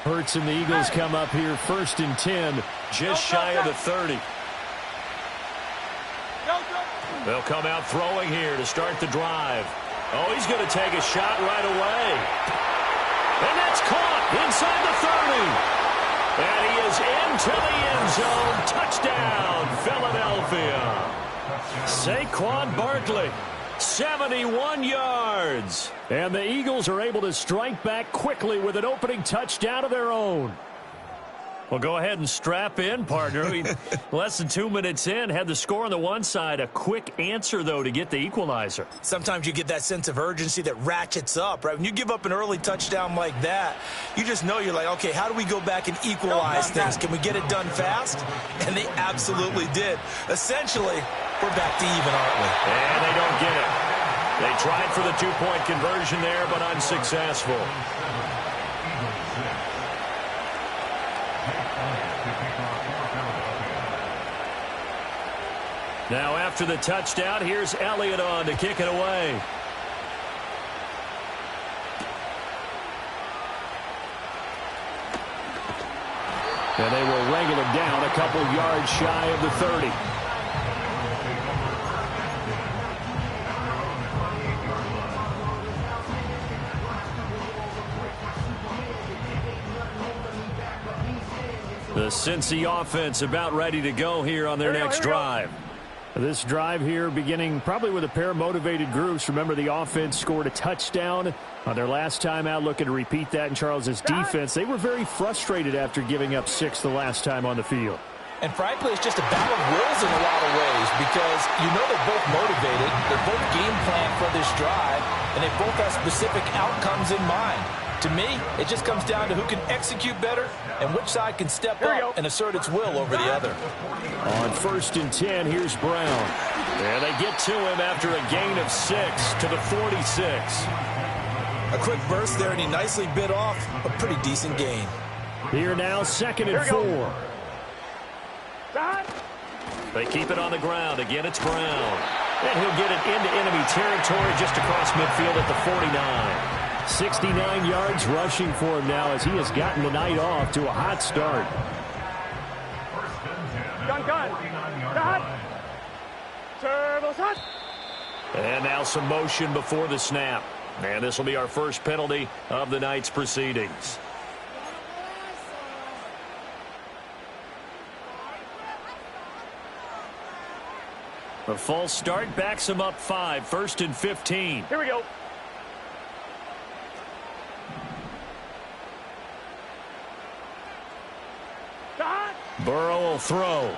Hurts and the Eagles come up here 1st and 10, just shy of the 30. They'll come out throwing here to start the drive. Oh, he's going to take a shot right away. And that's caught inside the 30. And he is into the end zone. Touchdown, Philadelphia. Saquon Barkley, 71 yards. And the Eagles are able to strike back quickly with an opening touchdown of their own. Well, go ahead and strap in, partner. Less than 2 minutes in, had the score on the one side. A quick answer, though, to get the equalizer. Sometimes you get that sense of urgency that ratchets up, right? When you give up an early touchdown like that, you just know you're like, okay, how do we go back and equalize things? Can we get it done fast? And they absolutely did. Essentially, we're back to even, aren't we? And they don't get it. They tried for the two-point conversion there, but unsuccessful. Now after the touchdown, here's Elliott on to kick it away. And they will wrangle it down a couple yards shy of the 30. The Cincy offense about ready to go here on their next drive. This drive here beginning probably with a pair of motivated groups. Remember, the offense scored a touchdown on their last time out, looking to repeat that in Charles's defense. They were very frustrated after giving up 6 the last time on the field. And frankly, it's just a battle of wills in a lot of ways because you know they're both motivated, they're both game planned for this drive, and they both have specific outcomes in mind. To me, it just comes down to who can execute better and which side can step up and assert its will over the other. On 1st and 10, here's Brown. And they get to him after a gain of 6 to the 46. A quick burst there, and he nicely bit off a pretty decent gain. Here now, 2nd and 4. They keep it on the ground. Again, it's Brown. And he'll get it into enemy territory just across midfield at the 49. 69 yards rushing for him now as he has gotten the night off to a hot start. And now some motion before the snap. And this will be our first penalty of the night's proceedings. A false start backs him up 5. 1st and 15. Here we go. Burrow will throw.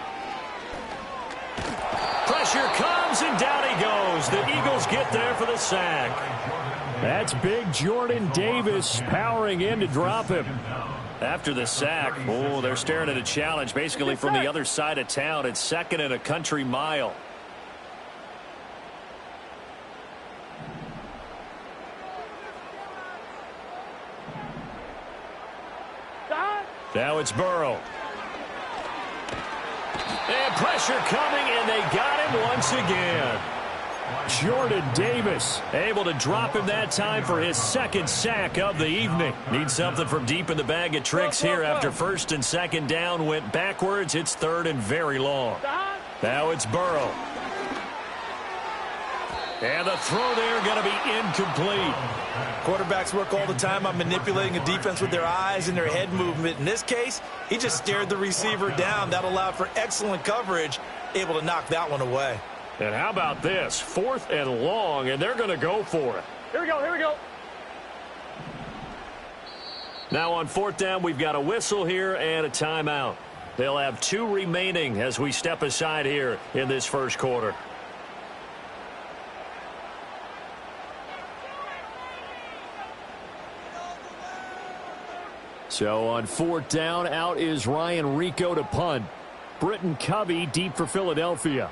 Pressure comes, and down he goes. The Eagles get there for the sack. That's big Jordan Davis powering in to drop him. After the sack, oh, they're staring at a challenge basically from the other side of town. It's 2nd and a country mile. Now it's Burrow. And pressure coming, and they got him once again. Jordan Davis able to drop him that time for his 2nd sack of the evening. Needs something from deep in the bag of tricks here after 1st and 2nd down went backwards. It's 3rd and very long. Now it's Burrow. And the throw there going to be incomplete. Quarterbacks work all the time on manipulating a defense with their eyes and their head movement. In this case, he just stared the receiver down. That allowed for excellent coverage, able to knock that one away. And how about this? 4th and long, and they're going to go for it. Here we go, here we go. Now on 4th down, we've got a whistle here and a timeout. They'll have 2 remaining as we step aside here in this first quarter. So on 4th down, out is Ryan Rico to punt. Britton Covey deep for Philadelphia.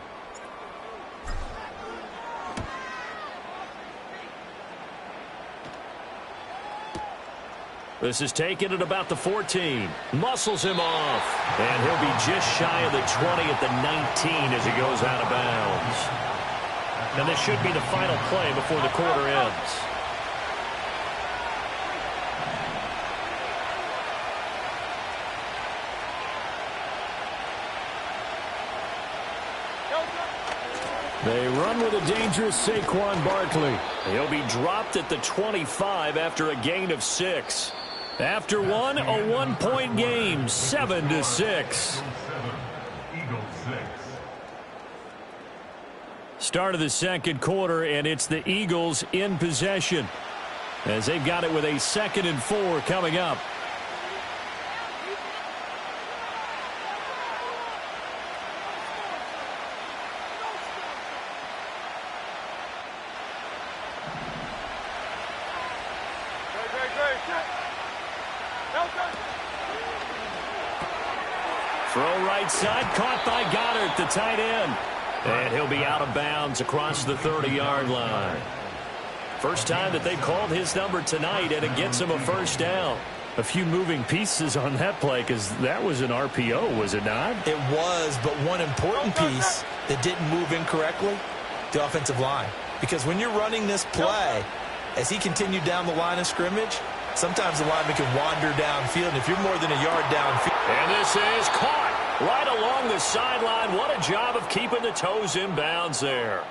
This is taken at about the 14. Muscles him off. And he'll be just shy of the 20 at the 19 as he goes out of bounds. And this should be the final play before the quarter ends. They run with a dangerous Saquon Barkley. He'll be dropped at the 25 after a gain of 6. After one, a one-point game, 7-6. Start of the second quarter, and it's the Eagles in possession as they've got it with a 2nd and 4 coming up. Throw right side, caught by Goddard, the tight end. And he'll be out of bounds across the 30-yard line. First time that they've called his number tonight, and it gets him a first down. A few moving pieces on that play, because that was an RPO, was it not? It was, but one important piece that didn't move incorrectly, the offensive line. Because when you're running this play, as he continued down the line of scrimmage, sometimes the lineman can wander downfield, and if you're more than a yard downfield. And this is caught right along the sideline. What a job of keeping the toes in bounds there.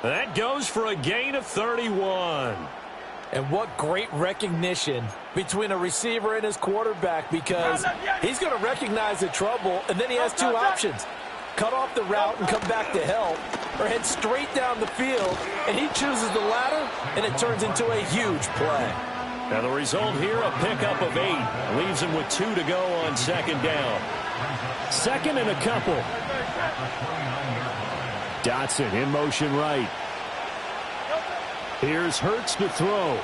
That goes for a gain of 31. And what great recognition between a receiver and his quarterback, because he's going to recognize the trouble, and then he has two options. Cut off the route and come back to help, or head straight down the field, and he chooses the latter, and it turns into a huge play. Now the result here, a pickup of 8. Leaves him with 2 to go on 2nd down. 2nd and a couple. Dotson in motion right. Here's Hurts to throw.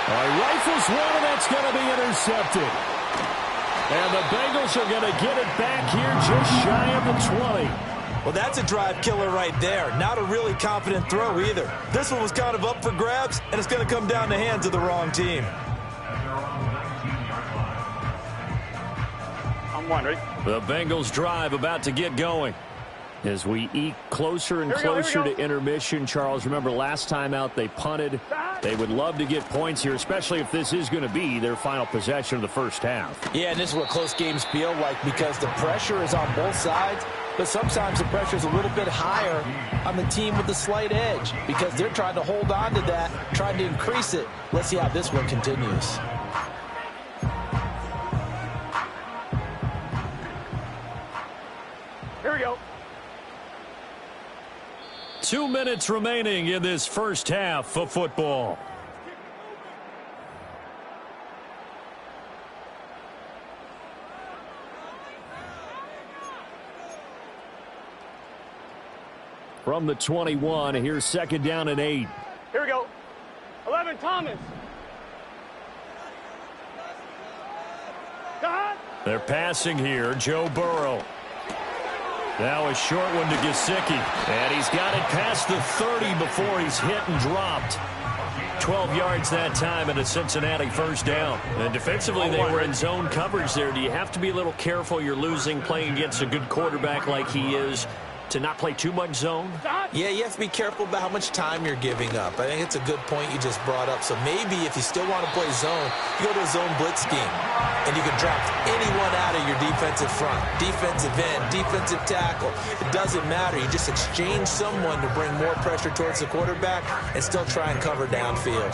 Rifles one, and that's going to be intercepted. And the Bengals are going to get it back here just shy of the 20. Well, that's a drive killer right there. Not a really confident throw either. This one was kind of up for grabs, and it's going to come down the hands of the wrong team. I'm one, ready? The Bengals drive about to get going. As we eke closer and closer to intermission, Charles, remember last time out they punted. They would love to get points here, especially if this is going to be their final possession of the first half. Yeah, and this is what close games feel like, because the pressure is on both sides, but sometimes the pressure is a little bit higher on the team with the slight edge, because they're trying to hold on to that, trying to increase it. Let's see how this one continues. Here we go. 2 minutes remaining in this first half of football. From the 21, here's 2nd down and 8. Here we go. 11, Thomas. God. They're passing here, Joe Burrow. Now a short one to Gesicki. And he's got it past the 30 before he's hit and dropped. 12 yards that time and a Cincinnati first down. And defensively, they were in zone coverage there. Do you have to be a little careful? You're losing, playing against a good quarterback like he is, to not play too much zone? Yeah, you have to be careful about how much time you're giving up. I think it's a good point you just brought up. So maybe if you still want to play zone, you go to a zone blitz scheme, and you can drop anyone out of your defensive front, defensive end, defensive tackle. It doesn't matter. You just exchange someone to bring more pressure towards the quarterback and still try and cover downfield.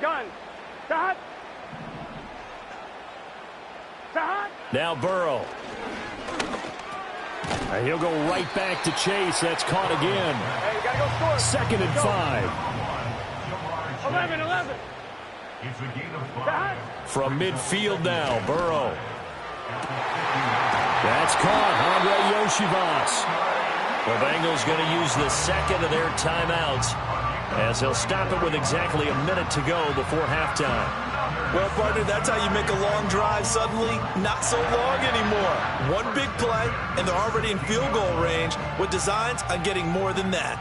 Gun. Stop. Now Burrow. And he'll go right back to Chase. That's caught again. Hey, you gotta go score. 2nd and 5. 11. From midfield now, Burrow. That's caught. Andre Yoshivas. The Bengals going to use the 2nd of their timeouts, as they'll stop it with exactly a minute to go before halftime. Well, partner, that's how you make a long drive suddenly not so long anymore. One big play, and they're already in field goal range with designs on getting more than that.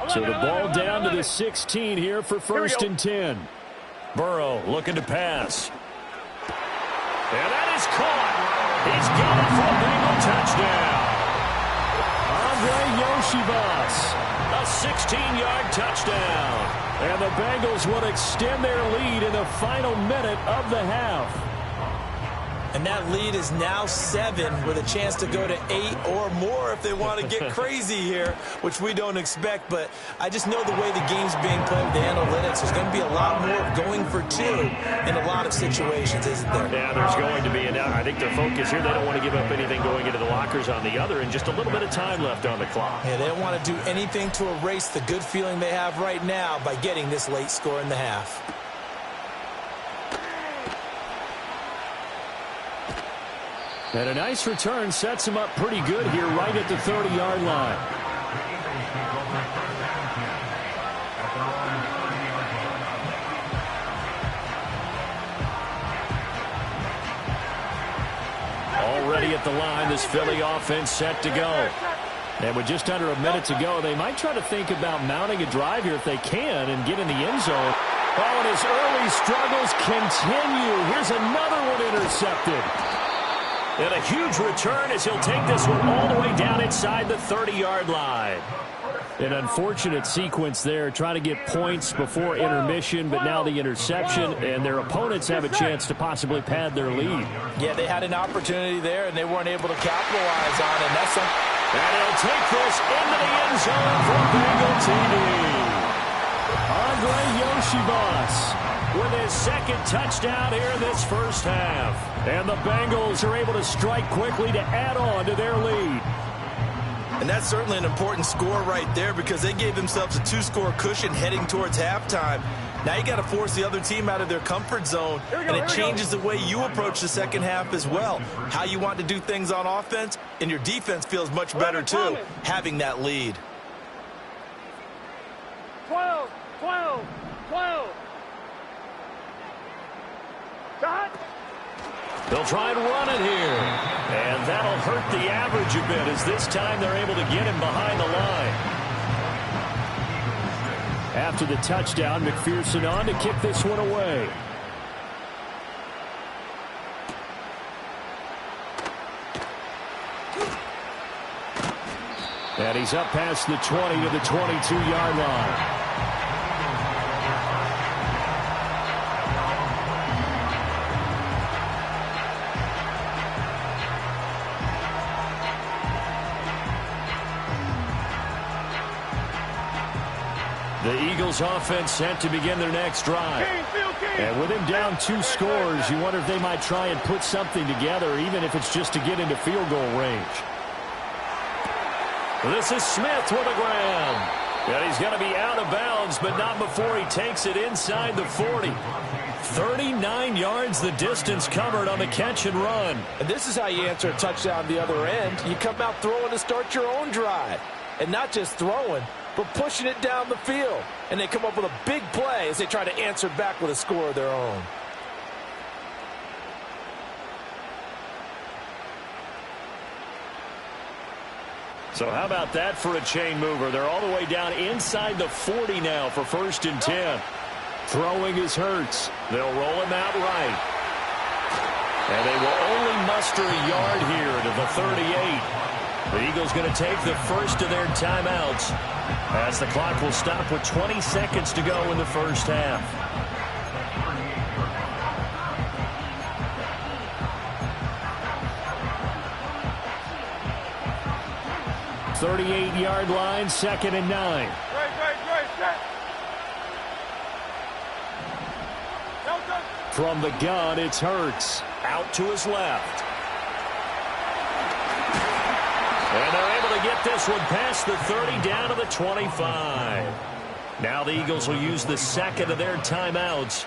So the ball down to the 16 here for 1st and 10. Burrow looking to pass. And that is caught. He's got it for a Bengal touchdown. Andre Yoshivas, a A 16-yard touchdown. And the Bengals will extend their lead in the final minute of the half. And that lead is now 7 with a chance to go to 8 or more if they want to get crazy here, which we don't expect. But I just know the way the game's being played with the analytics, there's going to be a lot more going for 2 in a lot of situations, isn't there? Yeah, there's going to be. And I think their focus here, they don't want to give up anything going into the lockers on the other, and just a little bit of time left on the clock. Yeah, they don't want to do anything to erase the good feeling they have right now by getting this late score in the half. And a nice return sets him up pretty good here right at the 30-yard line. Already at the line, this Philly offense set to go. And with just under a minute to go, they might try to think about mounting a drive here if they can and get in the end zone. Oh, and his early struggles continue. Here's another one intercepted. And a huge return as he'll take this one all the way down inside the 30-yard line. An unfortunate sequence there, trying to get points before intermission, but now the interception, and their opponents have a chance to possibly pad their lead. Yeah, they had an opportunity there, and they weren't able to capitalize on it. And he'll take this into the end zone for Bengal TV. Andre Yoshibas with his second touchdown here in this first half. And the Bengals are able to strike quickly to add on to their lead. And that's certainly an important score right there because they gave themselves a 2-score cushion heading towards halftime. Now you got to force the other team out of their comfort zone, and it changes the way you approach the second half as well. How you want to do things on offense, and your defense feels much better too, having that lead. 12, 12, 12. Shot. They'll try and run it here. And that'll hurt the average a bit as this time they're able to get him behind the line. After the touchdown, McPherson on to kick this one away. And he's up past the 20 to the 22-yard line. The Eagles offense set to begin their next drive. And with him down 2 scores, you wonder if they might try and put something together, even if it's just to get into field goal range. This is Smith with a grab. And he's going to be out of bounds, but not before he takes it inside the 40. 39 yards the distance covered on the catch and run. And this is how you answer a touchdown the other end. You come out throwing to start your own drive. And not just throwing, but pushing it down the field. And they come up with a big play as they try to answer back with a score of their own. So how about that for a chain mover? They're all the way down inside the 40 now for 1st and 10. Throwing is Hurts. They'll roll him out right. And they will only muster a yard here to the 38. The Eagles going to take the first of their timeouts as the clock will stop with 20 seconds to go in the first half. 38-yard line, 2nd and 9. From the gun, it's Hurts. Out to his left. And they're able to get this one past the 30 down to the 25. Now the Eagles will use the second of their timeouts.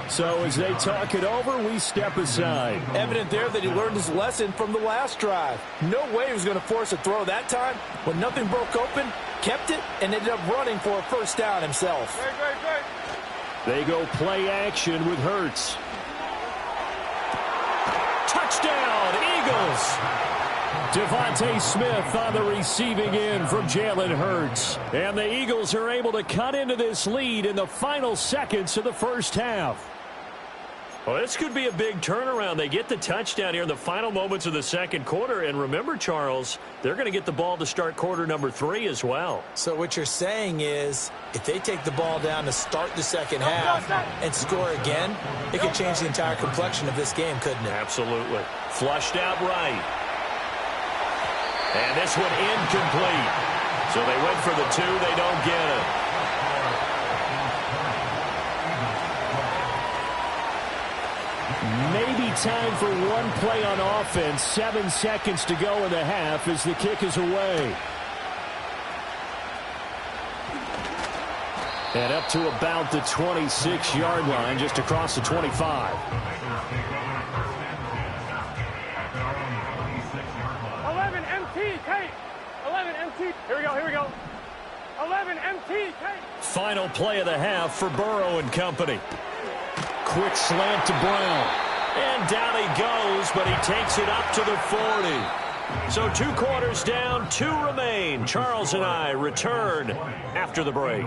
So as they talk it over, we step aside. Evident there that he learned his lesson from the last drive. No way he was going to force a throw that time. When nothing broke open, kept it, and ended up running for a first down himself. They go play action with Hurts. Touchdown, Eagles! Devontae Smith on the receiving end from Jalen Hurts. And the Eagles are able to cut into this lead in the final seconds of the first half. Well, this could be a big turnaround. They get the touchdown here in the final moments of the second quarter. And remember, Charles, they're going to get the ball to start quarter number 3 as well. So what you're saying is if they take the ball down to start the second half and score again, it could change the entire complexion of this game, couldn't it? Absolutely. Flushed out right. And this one incomplete. So they went for the 2. They don't get it. Maybe time for one play on offense. 7 seconds to go in the half as the kick is away. And up to about the 26-yard line, just across the 25. 11 MT, Kate. 11 MT. Here we go, here we go. 11 MT, Kate. Final play of the half for Burrow and company. Quick slant to Brown. And down he goes, but he takes it up to the 40. So 2 quarters down, 2 remain. Charles and I return after the break.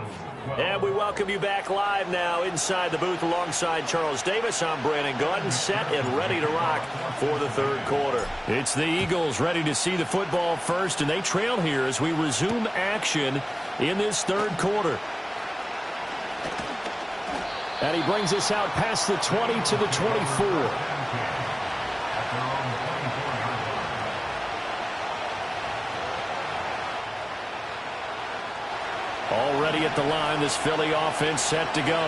And we welcome you back live now inside the booth alongside Charles Davis. I'm Brandon Gaudin, set and ready to rock for the third quarter. It's the Eagles ready to see the football first, and they trail here as we resume action in this third quarter. And he brings us out past the 20 to the 24. Already at the line, this Philly offense set to go.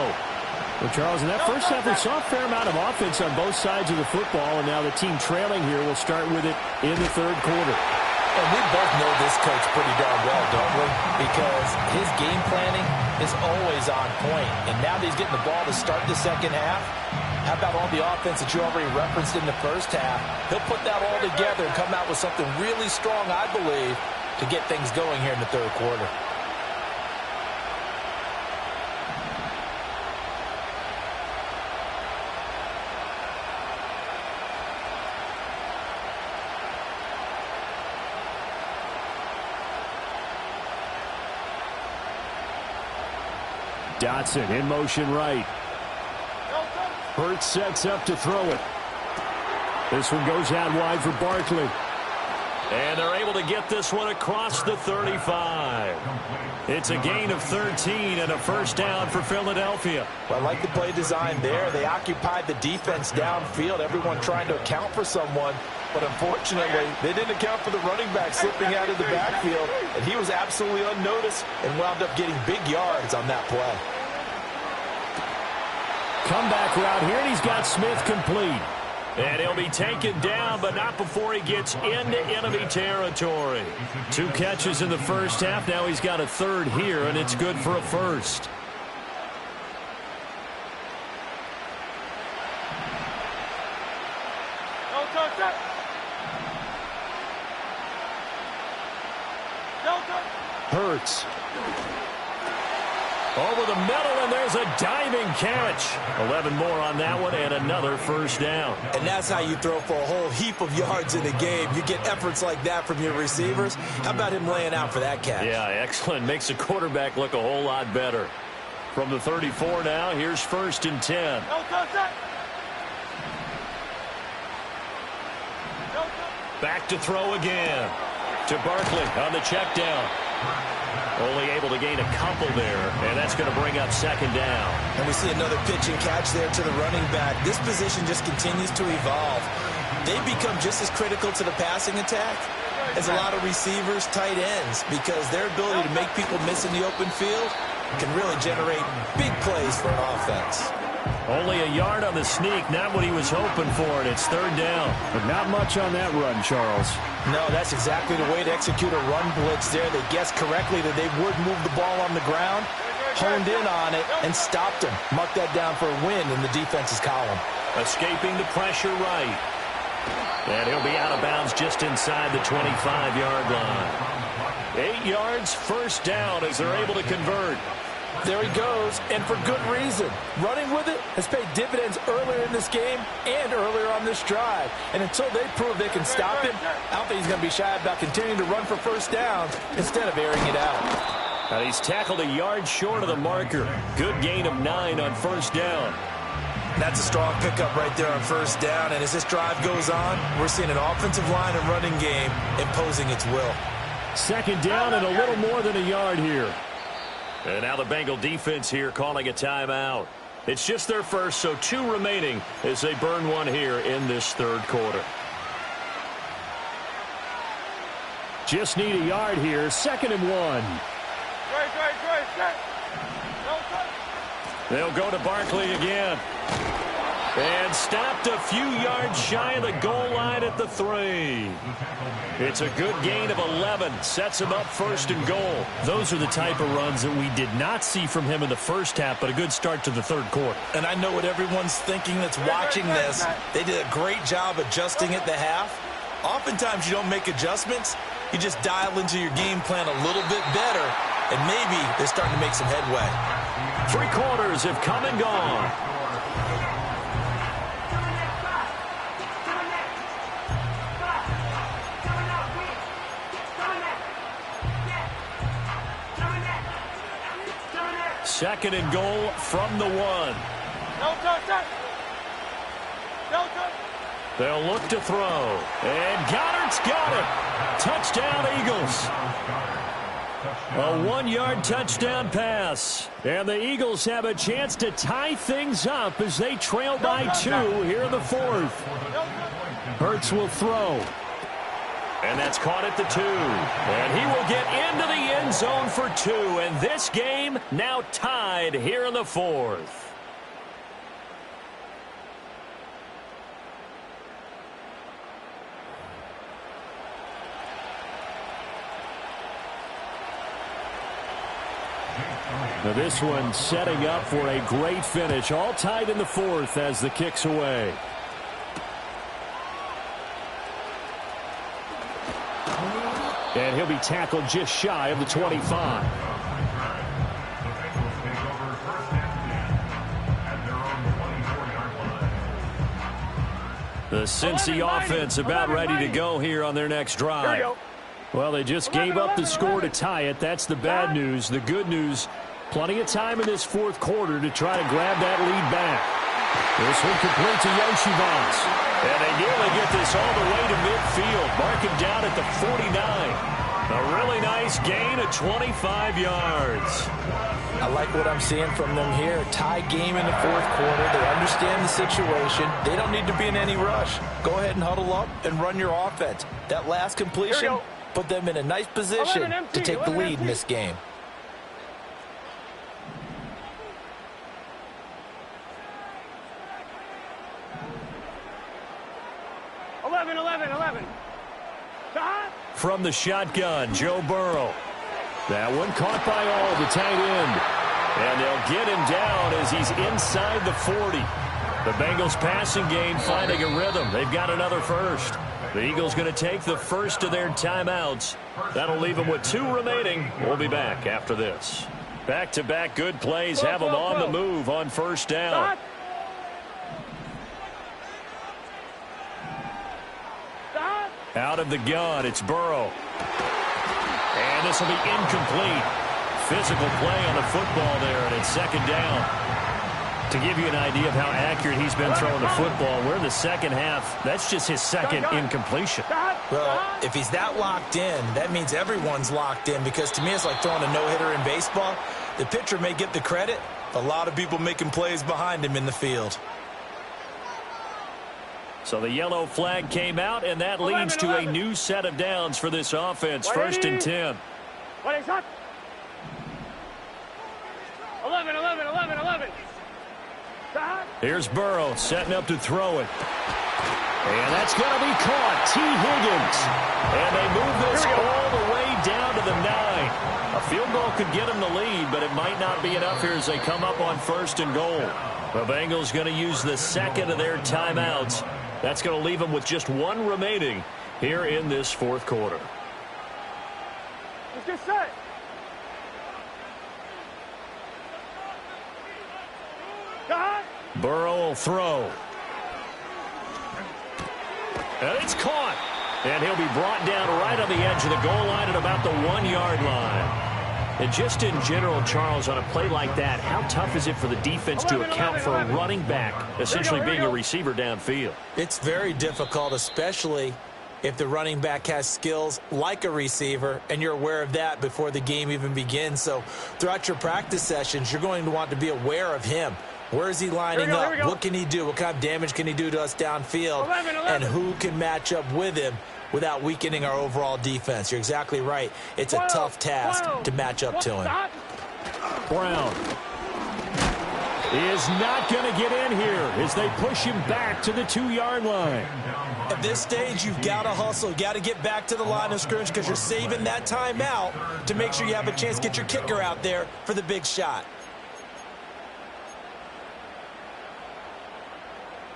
Well, Charles, in that first half, we saw a fair amount of offense on both sides of the football, and now the team trailing here will start with it in the third quarter. And we both know this coach pretty darn well, don't we? Because his game planning is always on point. And now that he's getting the ball to start the second half, how about all the offense that you already referenced in the first half? He'll put that all together and come out with something really strong, I believe, to get things going here in the third quarter. Dotson in motion right. Hurts sets up to throw it. This one goes out wide for Barkley. And they're able to get this one across the 35. It's a gain of 13 and a first down for Philadelphia. Well, I like the play design there. They occupied the defense downfield, everyone trying to account for someone. But unfortunately, they didn't account for the running back slipping out of the backfield. And he was absolutely unnoticed and wound up getting big yards on that play. Comeback route here, and he's got Smith complete. And he'll be taken down, but not before he gets into enemy territory. 2 catches in the first half. Now he's got a third here, and it's good for a first. Hurts. Over the middle, and there's a diving catch. 11 more on that one, and another first down. And that's how you throw for a whole heap of yards in a game. You get efforts like that from your receivers. How about him laying out for that catch? Yeah, excellent. Makes the quarterback look a whole lot better. From the 34 now, here's 1st and 10. Back to throw again. To Barkley on the check down. Only able to gain a couple there, and that's going to bring up 2nd down. And we see another pitch and catch there to the running back. This position just continues to evolve. They become just as critical to the passing attack as a lot of receivers, tight ends, because their ability to make people miss in the open field can really generate big plays for an offense. Only a yard on the sneak, not what he was hoping for, and it's 3rd down. But not much on that run, Charles. No, that's exactly the way to execute a run blitz there. They guessed correctly that they would move the ball on the ground, honed in on it, and stopped him. Mark that down for a win in the defense's column. Escaping the pressure right. And he'll be out of bounds just inside the 25-yard line. 8 yards, first down as they're able to convert. There he goes, and for good reason. Running with it has paid dividends earlier in this game and earlier on this drive. And until they prove they can stop him, I don't think he's going to be shy about continuing to run for first downs instead of airing it out. And he's tackled a yard short of the marker. Good gain of 9 on first down. That's a strong pickup right there on first down. And as this drive goes on, we're seeing an offensive line and running game imposing its will. Second down and a little more than a yard here. And now the Bengal defense here calling a timeout. It's just their first, so 2 remaining as they burn one here in this third quarter. Just need a yard here. 2nd and 1. They'll go to Barkley again. And stopped a few yards shy of the goal line at the 3. It's a good gain of 11. Sets him up 1st and goal. Those are the type of runs that we did not see from him in the first half, but a good start to the third quarter. And I know what everyone's thinking that's watching this. They did a great job adjusting at the half. Oftentimes you don't make adjustments. You just dial into your game plan a little bit better, and maybe they're starting to make some headway. 3 quarters have come and gone. Second and goal from the 1. They'll look to throw. And Goddard's got it. Touchdown, Eagles. A 1-yard touchdown pass. And the Eagles have a chance to tie things up as they trail by 2 here in the 4th. Hurts will throw. And that's caught at the 2. And he will get into the end zone for 2. And this game now tied here in the 4th. Now this one setting up for a great finish. All tied in the 4th as the kick's away. And he'll be tackled just shy of the 25. The Cincy offense about ready to go here on their next drive. Well, they just gave up the score to tie it. That's the bad news. The good news, plenty of time in this 4th quarter to try to grab that lead back. This one complete to Yoshivas. And they nearly get this all the way to midfield. Mark him down at the 49. A really nice gain of 25 yards. I like what I'm seeing from them here. Tie game in the 4th quarter. They understand the situation. They don't need to be in any rush. Go ahead and huddle up and run your offense. That last completion put them in a nice position to take the lead in this game. 11. From the shotgun, Joe Burrow. That one caught by all, the tight end. And they'll get him down as he's inside the 40. The Bengals passing game finding a rhythm. They've got another first. The Eagles going to take the first of their timeouts. That'll leave them with 2 remaining. We'll be back after this. Back-to-back good plays have them on the move on first down. Out of the gun, it's Burrow. And this will be incomplete. Physical play on the football there, and it's second down. To give you an idea of how accurate he's been throwing the football, we're in the second half. That's just his second incompletion. Well, if he's that locked in, that means everyone's locked in, because to me it's like throwing a no-hitter in baseball. The pitcher may get the credit, a lot of people making plays behind him in the field. So the yellow flag came out, and that leads to a new set of downs for this offense. First and 10. 11. Here's Burrow setting up to throw it. And that's going to be caught. T. Higgins. And they move this all the way down to the 9. A field goal could get them the lead, but it might not be enough here as they come up on first and goal. The Bengals going to use the second of their timeouts. That's going to leave them with just 1 remaining here in this fourth quarter. Let's get set. Burrow will throw. And it's caught. And he'll be brought down right on the edge of the goal line at about the 1-yard line. And just in general, Charles, on a play like that, how tough is it for the defense to account for a running back essentially being a receiver downfield? It's very difficult, especially if the running back has skills like a receiver, and you're aware of that before the game even begins. So throughout your practice sessions, you're going to want to be aware of him. Where is he lining up? What can he do? What kind of damage can he do to us downfield? 11. And who can match up with him without weakening our overall defense? You're exactly right. It's a tough task to match up to him. Brown is not going to get in here as they push him back to the 2-yard line. At this stage, you've got to hustle. You've got to get back to the line of scrimmage because you're saving that timeout to make sure you have a chance to get your kicker out there for the big shot.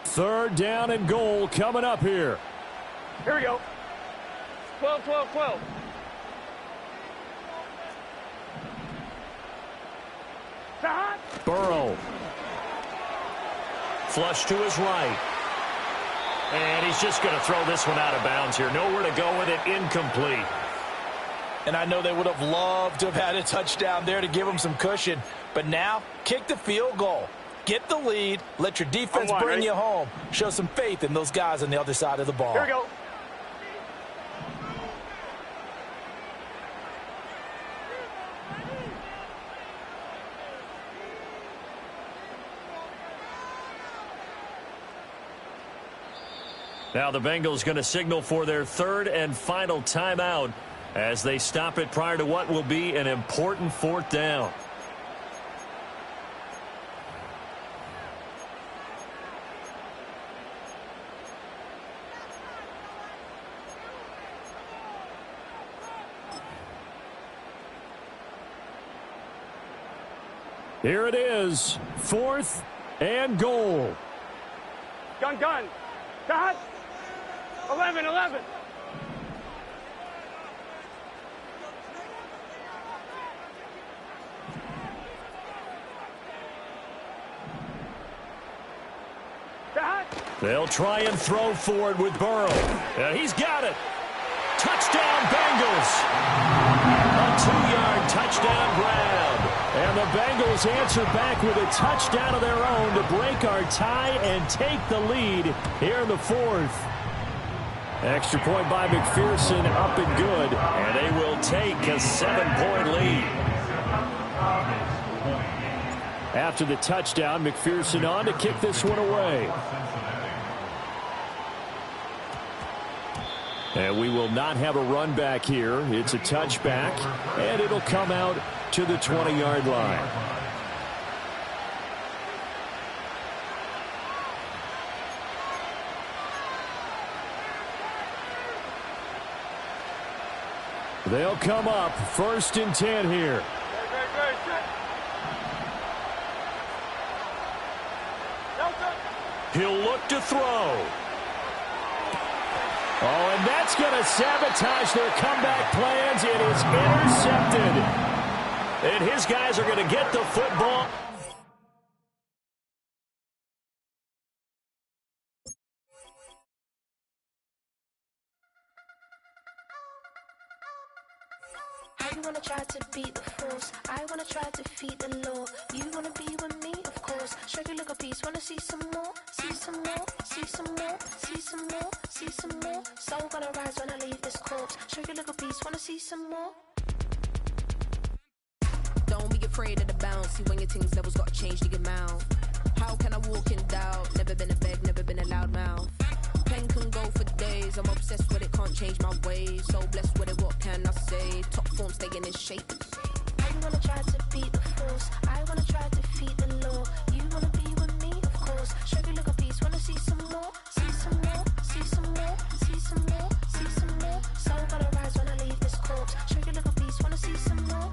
3rd down and goal coming up here. Here we go. 12, 12, 12. Burrow. Flush to his right. And he's just going to throw this one out of bounds here. Nowhere to go with it. Incomplete. And I know they would have loved to have had a touchdown there to give them some cushion. But now, kick the field goal. Get the lead. Let your defense bring you home. Show some faith in those guys on the other side of the ball. Here we go. Now the Bengals going to signal for their 3rd and final timeout as they stop it prior to what will be an important 4th down. Here it is, 4th and goal. Gun. Cut. 11, 11. They'll try and throw forward with Burrow. He's got it. Touchdown, Bengals. A 2-yard touchdown grab. And the Bengals answer back with a touchdown of their own to break our tie and take the lead here in the 4th. Extra point by McPherson, up and good. And they will take a 7-point lead. After the touchdown, McPherson on to kick this one away. And we will not have a run back here. It's a touchback, and it'll come out to the 20-yard line. They'll come up 1st and 10 here. He'll look to throw. Oh, and that's going to sabotage their comeback plans. It is intercepted. And his guys are going to get the football. I wanna try to beat the force. I wanna try to defeat the law. You wanna be with me, of course. Show you look a piece. Wanna see some more? See some more? See some more? See some more? See some more? Soul gonna rise when I leave this corpse. Show you look a piece. Wanna see some more? Don't be afraid of the bounce. See when your things levels got to change to your mouth. How can I walk in doubt? Never been a beg, never been a loud mouth. Pen can go for days. I'm obsessed with it, can't change my ways. So blessed with it, what can I say? Top form staying in shape. I wanna try to beat the force. I wanna try to defeat the law. You wanna be with me, of course. Show you look a piece. Wanna see some more? See some more? See some more? See some more? See some more? Soul gonna rise when I leave this corpse. Show you look a piece. Wanna see some more?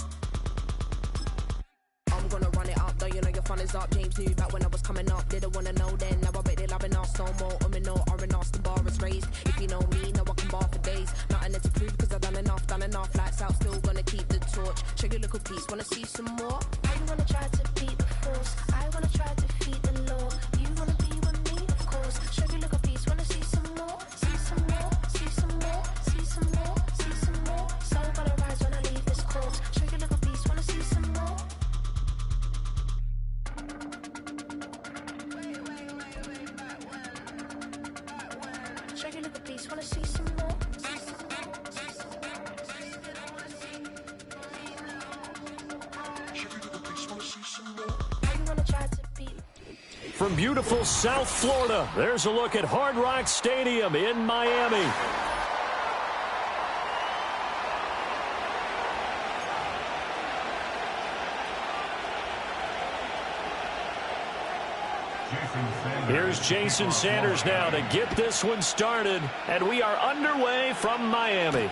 I'm gonna run it up, though you know your fun is up. James knew back when I was coming up. Didn't wanna know then, now I bet they're loving us so more. No, R&R's the bar is raised. If you know me, now I can bar for days. Nothing left to prove cause I've done enough. Lights out, still gonna keep the torch. Show you look a piece, wanna see some more? I wanna try to beat the force. I wanna try to defeat the law. You wanna be with me, of course. Show you look a piece. Wanna see some more? See some more? See some more? See some more? See some more? Soul gonna rise when I leave this corpse. Show you look a piece. Wanna see beast, wanna see some more. You wanna try to beat. From beautiful South Florida, there's a look at Hard Rock Stadium in Miami. Here's Jason Sanders now to get this one started, and we are underway from Miami.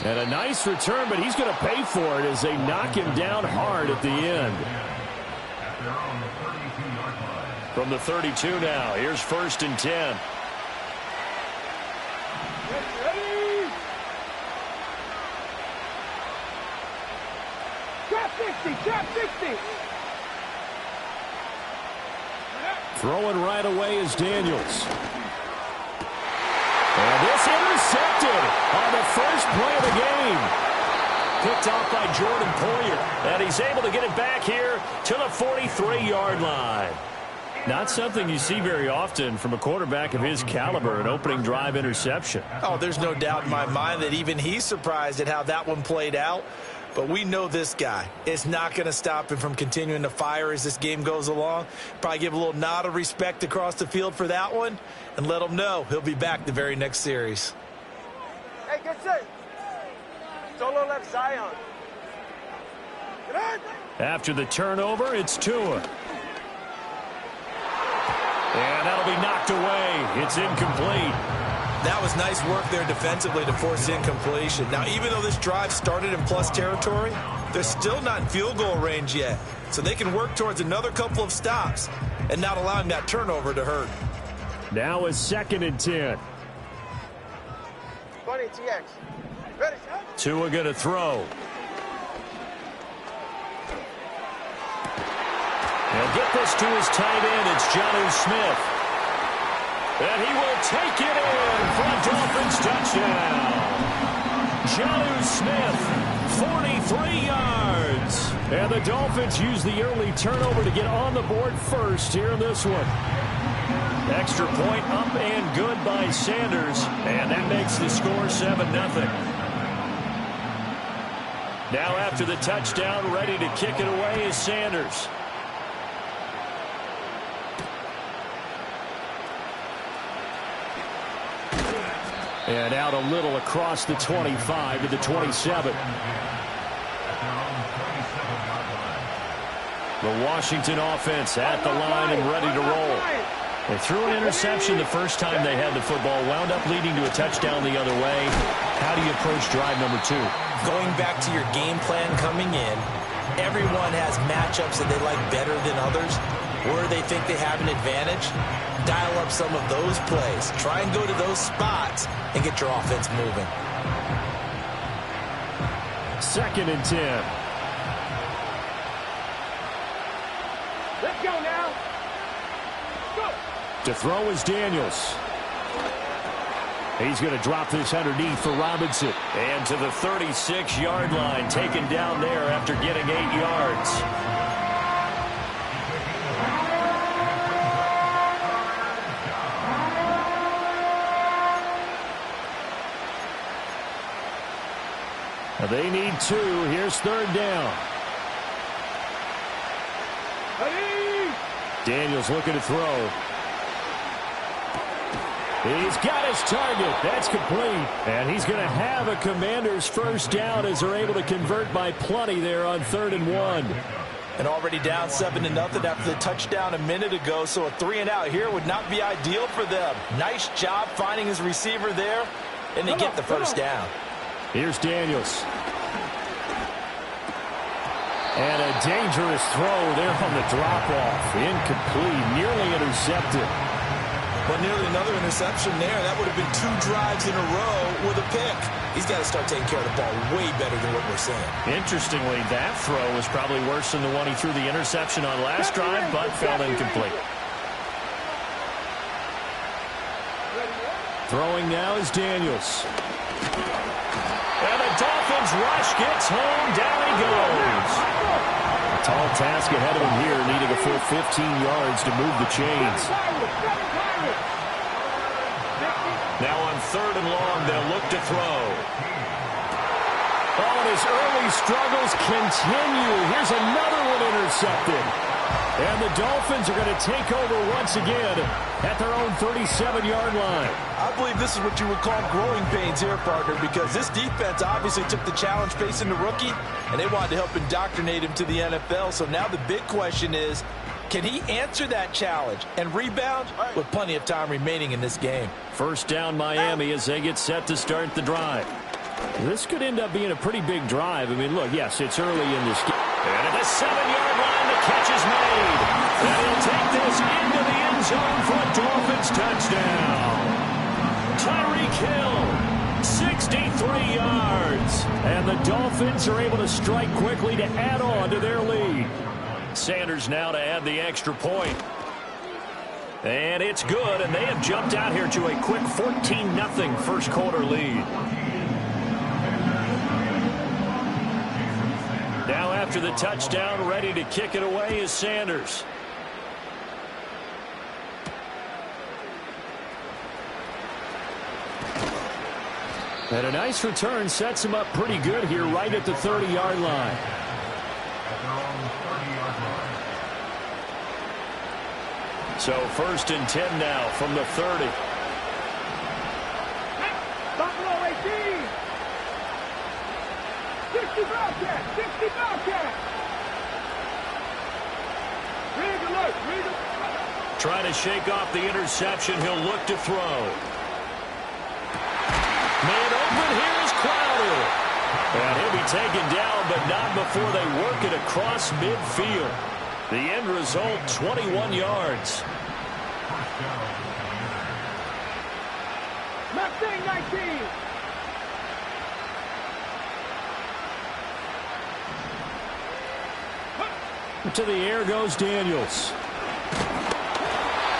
And a nice return, but he's going to pay for it as they knock him down hard at the end. From the 32 now, here's 1st and 10. Drop 60. Throwing right away is Daniels. And this intercepted on the first play of the game. Picked off by Jordan Poyer. And he's able to get it back here to the 43-yard line. Not something you see very often from a quarterback of his caliber, an opening drive interception. Oh, there's no doubt in my mind that even he's surprised at how that one played out. But we know this guy is not going to stop him from continuing to fire as this game goes along. Probably give a little nod of respect across the field for that one and let him know he'll be back the very next series. Hey, get set. Solo left Zion. After the turnover, it's Tua. And that'll be knocked away. It's incomplete. That was nice work there defensively to force incompletion. Now, even though this drive started in plus territory, they're still not in field goal range yet. So they can work towards another couple of stops and not allowing that turnover to hurt. Now is 2nd and 10. 20 TX. Ready, Tua going to throw. He'll get this to his tight end. It's Jonnu Smith. And he will take it in for a Dolphins touchdown. Jonnu Smith, 43 yards. And the Dolphins use the early turnover to get on the board first here in this one. Extra point up and good by Sanders. And that makes the score 7-0. Now after the touchdown, ready to kick it away is Sanders. And out a little across the 25 to the 27. The Washington offense at the line and ready to roll. They threw an interception the first time they had the football, wound up leading to a touchdown the other way. How do you approach drive number 2? Going back to your game plan coming in, everyone has matchups that they like better than others, where they think they have an advantage. Dial up some of those plays. Try and go to those spots and get your offense moving. 2nd and 10. Let's go now. Go. To throw is Daniels. He's going to drop this underneath for Robinson. And to the 36-yard line, taken down there after getting 8 yards. They need 2. Here's 3rd down. Daniels looking to throw. He's got his target. That's complete. And he's going to have a Commander's first down as they're able to convert by plenty there on 3rd and 1. And already down 7-0 after the touchdown a minute ago, so a 3-and-out here would not be ideal for them. Nice job finding his receiver there, and they get the first down. Here's Daniels. And a dangerous throw there on the drop-off. Incomplete, nearly intercepted. But nearly another interception there. That would have been 2 drives in a row with a pick. He's got to start taking care of the ball way better than what we're seeing. Interestingly, that throw was probably worse than the one he threw the interception on last drive, but fell incomplete. Throwing now is Daniels. And the Dolphins rush gets home. Down he goes. A tall difficult task ahead of him here, needing a full 15 yards to move the chains. Now on 3rd and long, they'll look to throw. Oh, and his early struggles continue. Here's another one intercepted. And the Dolphins are going to take over once again at their own 37-yard line. I believe this is what you would call growing pains here, partner, because this defense obviously took the challenge facing the rookie, and they wanted to help indoctrinate him to the NFL. So now the big question is, can he answer that challenge and rebound with plenty of time remaining in this game? First down Miami as they get set to start the drive. This could end up being a pretty big drive. I mean, look, yes, it's early in this game. And at the 7-yard line, the catch is made. And he'll take this into the end zone for a Dolphins touchdown. Tyreek Hill, 63 yards. And the Dolphins are able to strike quickly to add on to their lead. Sanders now to add the extra point. And it's good, and they have jumped out here to a quick 14-0 first quarter lead. Now after the touchdown, ready to kick it away is Sanders. And a nice return sets him up pretty good here right at the 30-yard line. So 1st and 10 now from the 30. Buffalo 18. 60 Bobcat. 60 Bobcat. Read the look. Read the... Trying to shake off the interception. He'll look to throw. Man open here is Crowder. And he'll be taken down, but not before they work it across midfield. The end result, 21 yards. Mustang 19. To the air goes Daniels.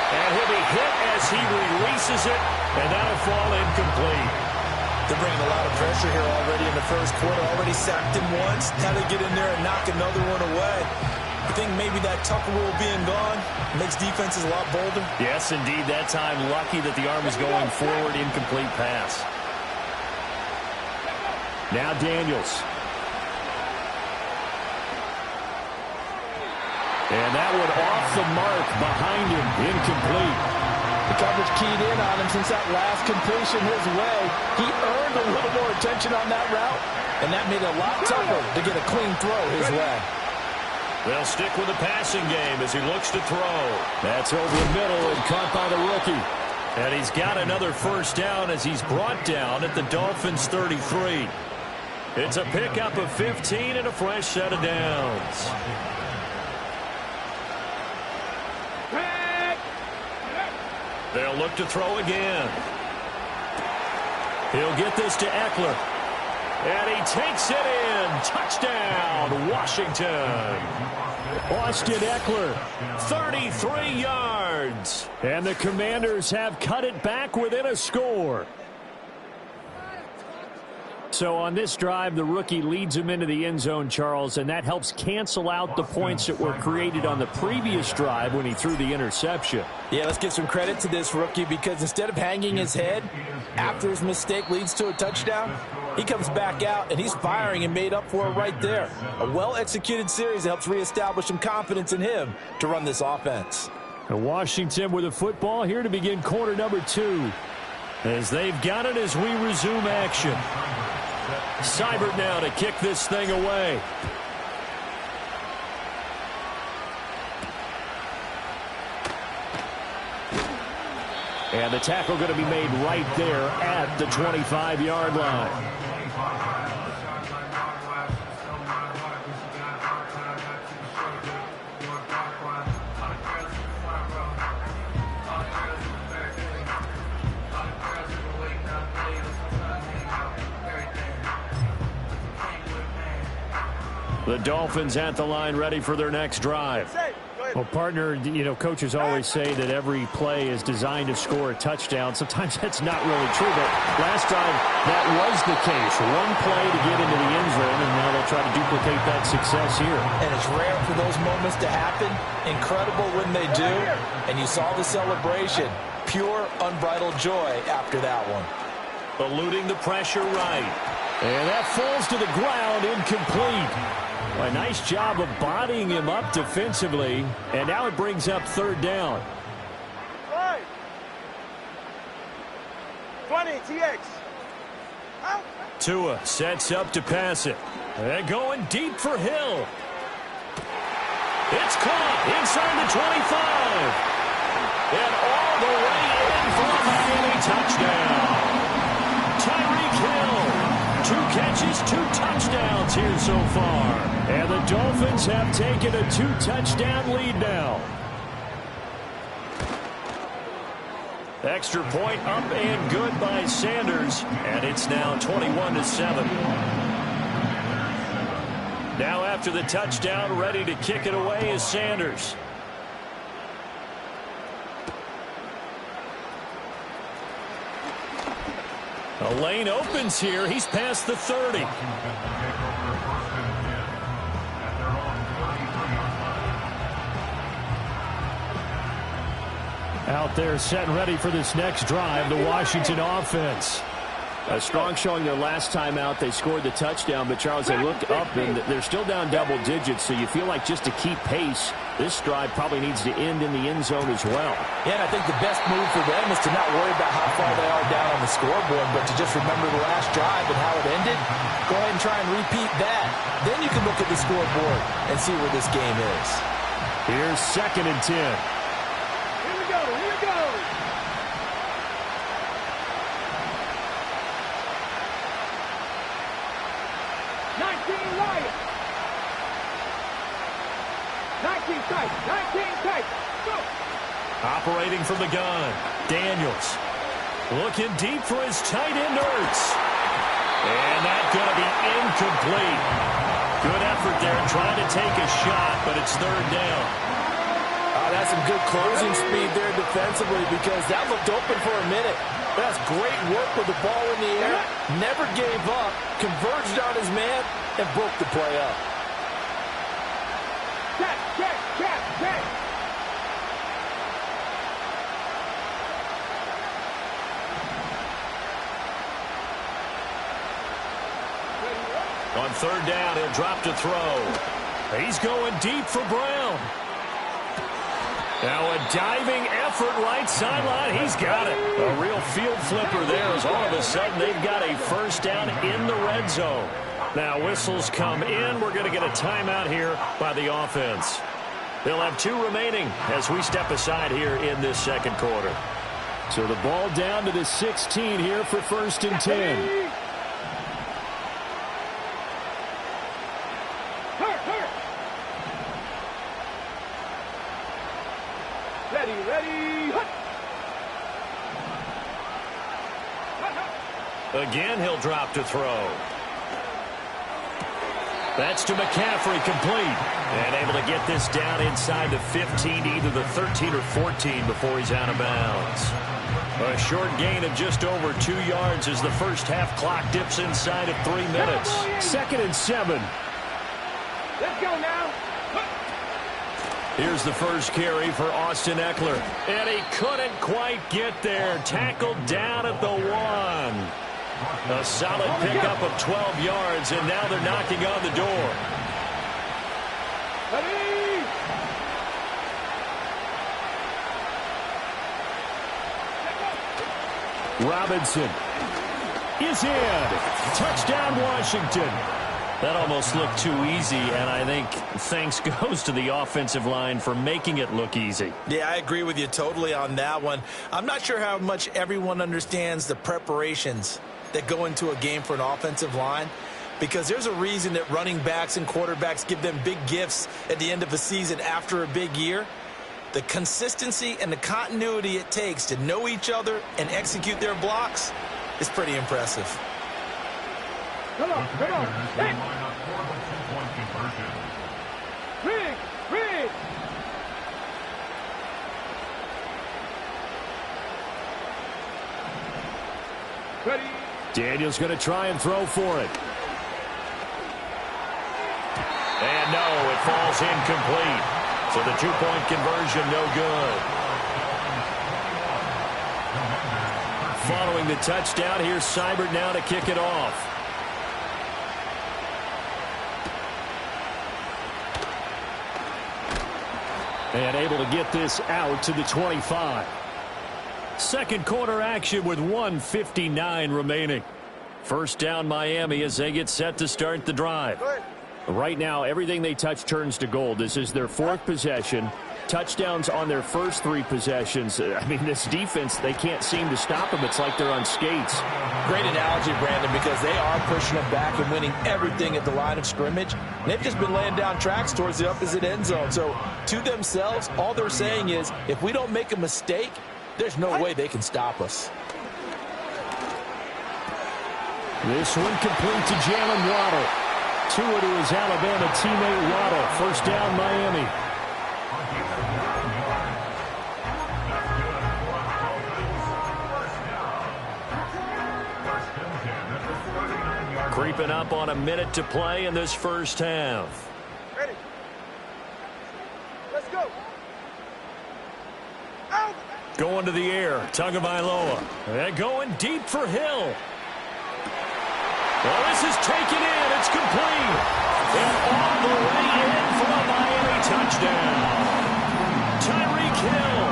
And he'll be hit as he releases it, and that'll fall incomplete. They're bringing a lot of pressure here already in the first quarter. Already sacked him once. Now they get in there and knock another one away. I think maybe that Tucker rule being gone makes defenses a lot bolder. Yes, indeed. That time, lucky that the arm was going forward. Incomplete pass. Now Daniels. And that one off the mark behind him. Incomplete. The coverage keyed in on him since that last completion his way. He earned a little more attention on that route, and that made it a lot tougher to get a clean throw his way. They'll stick with the passing game as he looks to throw. That's over the middle and caught by the rookie. And he's got another first down as he's brought down at the Dolphins 33. It's a pickup of 15 and a fresh set of downs. They'll look to throw again. He'll get this to Eckler. And he takes it in. Touchdown, Washington. Austin Eckler, 33 yards. And the Commanders have cut it back within a score. So on this drive, the rookie leads him into the end zone, Charles, and that helps cancel out the points that were created on the previous drive when he threw the interception. Yeah, let's give some credit to this rookie because instead of hanging his head after his mistake leads to a touchdown, he comes back out and he's firing and made up for it right there. A well-executed series that helps reestablish some confidence in him to run this offense. And Washington with a football here to begin quarter number 2. As they've got it as we resume action. Seibert now to kick this thing away. And the tackle going to be made right there at the 25-yard line. The Dolphins at the line ready for their next drive. Well, partner, you know, coaches always say that every play is designed to score a touchdown. Sometimes that's not really true, but last time that was the case. One play to get into the end zone, and now they'll try to duplicate that success here. And it's rare for those moments to happen. Incredible when they do. And you saw the celebration. Pure, unbridled joy after that one. Eluding the pressure right. And that falls to the ground, incomplete. A nice job of bodying him up defensively. And now it brings up third down. 20, TX. Out. Tua sets up to pass it. They're going deep for Hill. It's caught inside the 25. And all the way in for a Miami touchdown. Tyreek Hill. 2 catches, 2 touchdowns here so far. And the Dolphins have taken a 2-touchdown lead now. Extra point up and good by Sanders. And it's now 21-7. Now after the touchdown, ready to kick it away is Sanders. A lane opens here. He's past the 30. Out there set and ready for this next drive, the Washington offense. A strong showing their last time out. They scored the touchdown, but Charles, they look up and they're still down double digits, so you feel like just to keep pace, this drive probably needs to end in the end zone as well. Yeah, and I think the best move for them is to not worry about how far they are down on the scoreboard, but to just remember the last drive and how it ended. Go ahead and try and repeat that. Then you can look at the scoreboard and see where this game is. Here's 2nd and 10. Here we go, here we go. Lions. 19 tight, 19 tight. Go. Operating from the gun, Daniels. Looking deep for his tight end, Ertz. And that's going to be incomplete. Good effort there trying to take a shot, but it's third down. That's some good closing speed there defensively because that looked open for a minute. That's great work with the ball in the air. Never gave up, converged on his man, and broke the play up. Check. On third down, he'll drop to throw. He's going deep for Brown. Now a diving effort right sideline. He's got it. A real field flipper there as all of a sudden they've got a first down in the red zone. Now whistles come in. We're going to get a timeout here by the offense. They'll have 2 remaining as we step aside here in this second quarter. So the ball down to the 16 here for 1st and 10. Ready. Again, he'll drop to throw. That's to McCaffrey, complete. And able to get this down inside the 15 to either the 13 or 14 before he's out of bounds. A short gain of just over 2 yards as the first half clock dips inside of 3 minutes. 2nd and 7. Let's go now. Here's the first carry for Austin Eckler. And he couldn't quite get there. Tackled down at the 1. A solid pickup of 12 yards, and now they're knocking on the door. Ready. Robinson is in. Touchdown, Washington. That almost looked too easy, and I think thanks goes to the offensive line for making it look easy. Yeah, I agree with you totally on that one. I'm not sure how much everyone understands the preparations that go into a game for an offensive line, because there's a reason that running backs and quarterbacks give them big gifts at the end of a season after a big year. The consistency and the continuity it takes to know each other and execute their blocks is pretty impressive. Come on. Daniel's going to try and throw for it. And no, it falls incomplete. So the two-point conversion, no good. Following the touchdown, here's Seibert now to kick it off. And able to get this out to the 25. Second quarter action with 1:59 remaining. First down Miami as they get set to start the drive. Right now, everything they touch turns to gold. This is their fourth possession. Touchdowns on their first three possessions. I mean, this defense, they can't seem to stop them. It's like they're on skates. Great analogy, Brandon, because they are pushing them back and winning everything at the line of scrimmage. They've just been laying down tracks towards the opposite end zone. So to themselves, all they're saying is, if we don't make a mistake, there's no way they can stop us. This one complete to Jalen Waddle. Tua to his Alabama teammate Waddle. First down, Miami. Creeping up on a minute to play in this first half. Ready. Let's go. Out. Going to the air, Tagovailoa. And going deep for Hill. Well, this is taken in. It's complete. And all the way in for a Miami touchdown. Tyreek Hill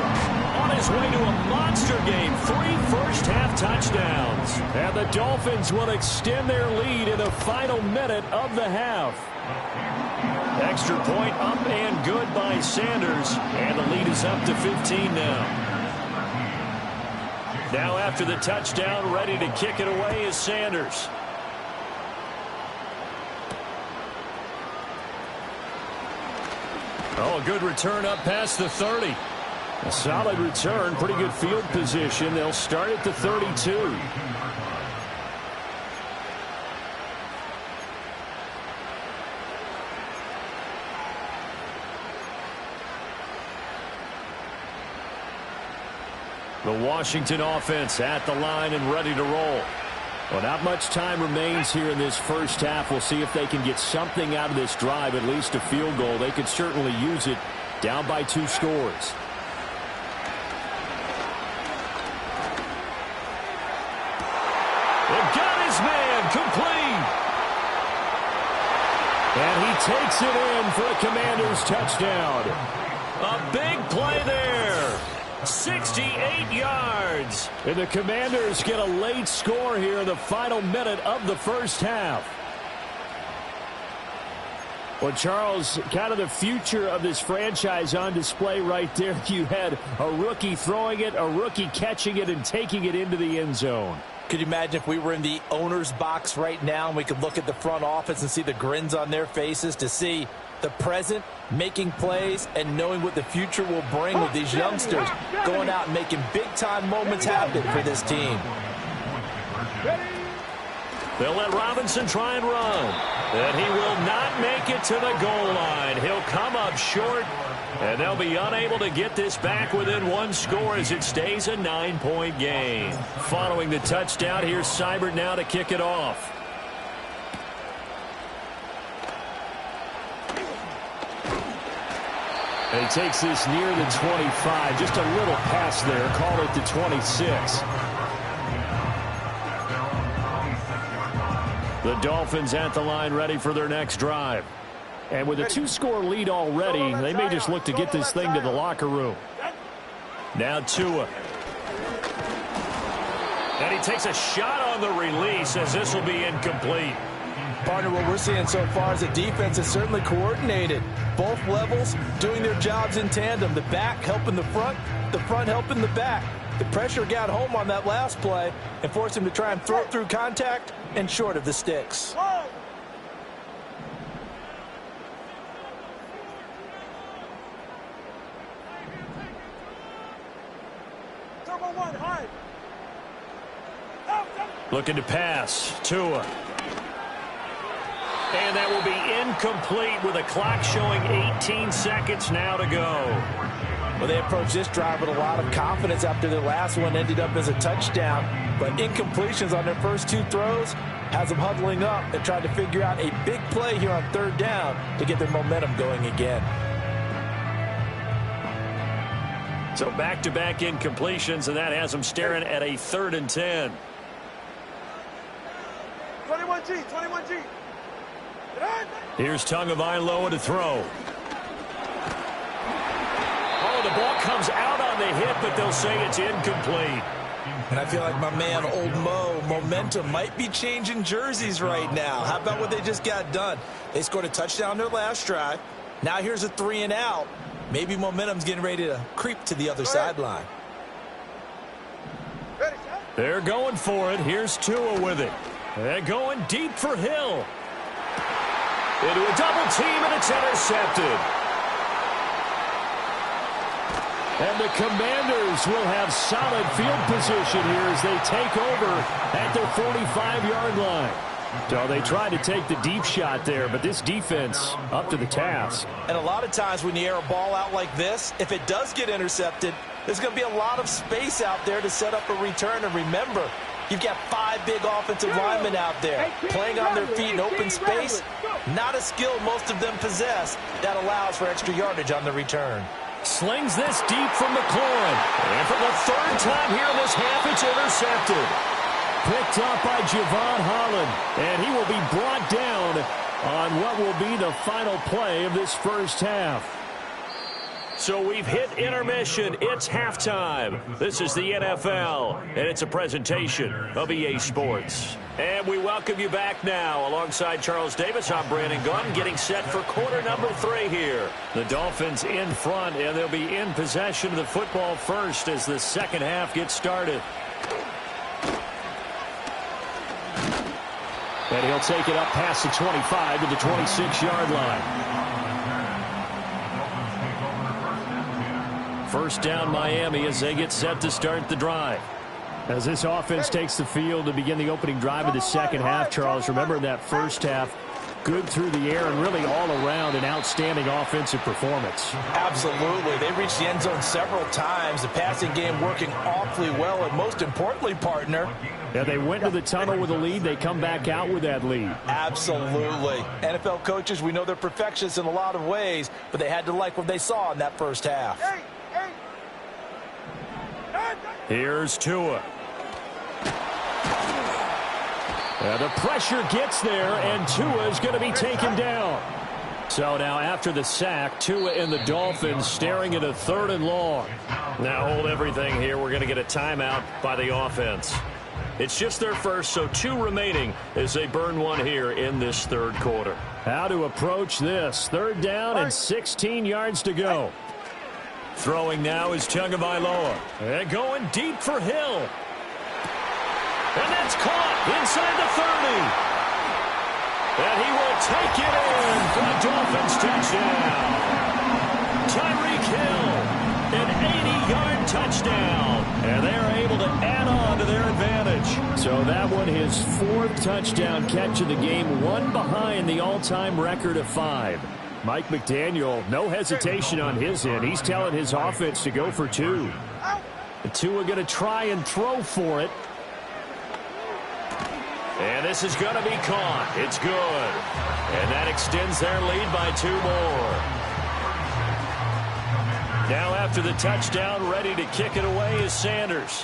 on his way to a monster game. 3 first-half touchdowns. And the Dolphins will extend their lead in the final minute of the half. Extra point up and good by Sanders. And the lead is up to 15 now. Now after the touchdown, ready to kick it away is Sanders. Oh, a good return up past the 30. A solid return, pretty good field position. They'll start at the 32. The Washington offense at the line and ready to roll. Well, not much time remains here in this first half. We'll see if they can get something out of this drive, at least a field goal. They could certainly use it, down by 2 scores. They've got his man complete. And he takes it in for a Commanders touchdown. A big play there. 68 yards. And the Commanders get a late score here in the final minute of the first half. Well, Charles, kind of the future of this franchise on display right there. You had a rookie throwing it, a rookie catching it, and taking it into the end zone. Could you imagine if we were in the owner's box right now and we could look at the front office and see the grins on their faces, to see the present making plays and knowing what the future will bring with these youngsters going out and making big-time moments happen for this team. They'll let Robinson try and run. And he will not make it to the goal line. He'll come up short, and they'll be unable to get this back within 1 score as it stays a 9-point game. Following the touchdown, here's Seibert now to kick it off. And he takes this near the 25. Just a little pass there. Call it the 26. The Dolphins at the line ready for their next drive. And with a 2-score lead already, they may just look to get this thing to the locker room. Now Tua. And he takes a shot on the release as this will be incomplete. Partner, what we're seeing so far is the defense is certainly coordinated. Both levels doing their jobs in tandem. The back helping the front helping the back. The pressure got home on that last play and forced him to try and throw it through contact and short of the sticks. Looking to pass. Tua. And that will be incomplete with a clock showing 18 seconds now to go. Well, they approached this drive with a lot of confidence after their last one ended up as a touchdown. But incompletions on their first two throws has them huddling up and trying to figure out a big play here on third down to get their momentum going again. So back-to-back incompletions, and that has them staring at a 3rd and 10. 21G, 21G. Here's Tagovailoa to throw. Oh, the ball comes out on the hit, but they'll say it's incomplete. And I feel like my man, Old Mo, momentum might be changing jerseys right now. How about what they just got done? They scored a touchdown their last drive. Now here's a 3 and out. Maybe momentum's getting ready to creep to the other sideline. They're going for it. Here's Tua with it. They're going deep for Hill. Into a double team, and it's intercepted. And the Commanders will have solid field position here as they take over at their 45-yard line. So they tried to take the deep shot there, but this defense up to the task. And a lot of times when you air a ball out like this, if it does get intercepted, there's going to be a lot of space out there to set up a return. And remember, you've got 5 big offensive linemen out there playing on their feet in open space. Not a skill most of them possess that allows for extra yardage on the return. Slings this deep from McLaurin. And for the 3rd time here in this half, it's intercepted. Picked up by Javon Holland. And he will be brought down on what will be the final play of this first half. So we've hit intermission. It's halftime. This is the NFL, and it's a presentation of EA Sports. And we welcome you back now. Alongside Charles Davis, I'm Brandon Gunn, getting set for quarter number 3 here. The Dolphins in front, and they'll be in possession of the football first as the second half gets started. And he'll take it up past the 25 to the 26-yard line. First down Miami as they get set to start the drive. As this offense takes the field to begin the opening drive of the second half, Charles, remember that first half, good through the air and really all around an outstanding offensive performance. Absolutely. They reached the end zone several times. The passing game working awfully well, and most importantly, partner, yeah, they went to the tunnel with a lead. They come back out with that lead. Absolutely. NFL coaches, we know they're perfectionists in a lot of ways, but they had to like what they saw in that first half. Here's Tua. The pressure gets there, and Tua is going to be taken down. So now after the sack, Tua and the Dolphins staring at a 3rd and long. Now hold everything here. We're going to get a timeout by the offense. It's just their first, so 2 remaining as they burn one here in this 3rd quarter. How to approach this. 3rd down and 16 yards to go. Throwing now is Tagovailoa. And going deep for Hill. And that's caught inside the 30. And he will take it in for a Dolphins touchdown. Tyreek Hill, an 80-yard touchdown. And they are able to add on to their advantage. So that one, his 4th touchdown catch of the game, one behind the all-time record of 5. Mike McDaniel, no hesitation on his end. He's telling his offense to go for 2. The Tua going to try and throw for it. And this is going to be caught. It's good. And that extends their lead by 2 more. Now after the touchdown, ready to kick it away is Sanders.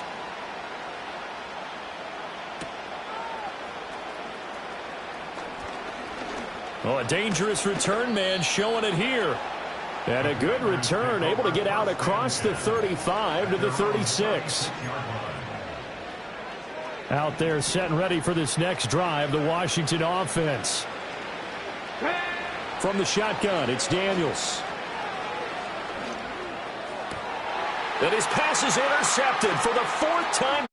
Oh, a dangerous return man showing it here. And a good return, able to get out across the 35 to the 36. Out there set and ready for this next drive, the Washington offense. From the shotgun, it's Daniels. And his pass is intercepted for the 4th time.